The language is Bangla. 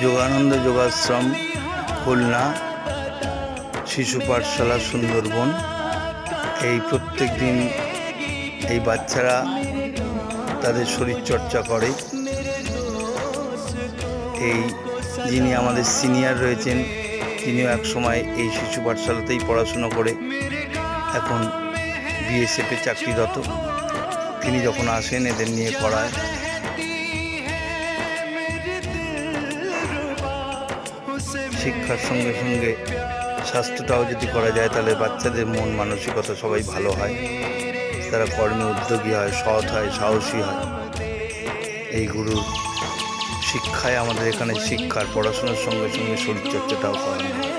যোগানন্দ যোগাশ্রম খুলনা শিশু পাঠশালা সুন্দরবন। এই প্রত্যেক দিন এই বাচ্চারা তাদের শরীরচর্চা করে। এই যিনি আমাদের সিনিয়র রয়েছেন, তিনিও এক সময় এই শিশু পাঠশালাতেই পড়াশুনো করে এখন বিএসএফে চাকরিরত। তিনি যখন আসেন এদের নিয়ে করায়। শিক্ষার সঙ্গে সঙ্গে স্বাস্থ্যটাও যদি করা যায় তাহলে বাচ্চাদের মন মানসিকতা সবাই ভালো হয়, তারা কর্মে উদ্যোগী হয়, সৎ হয়, সাহসী হয়। এই গুরুর শিক্ষায় আমাদের এখানে শিক্ষার পড়াশোনার সঙ্গে সঙ্গে শরীরচর্চাটাও করানো হয়।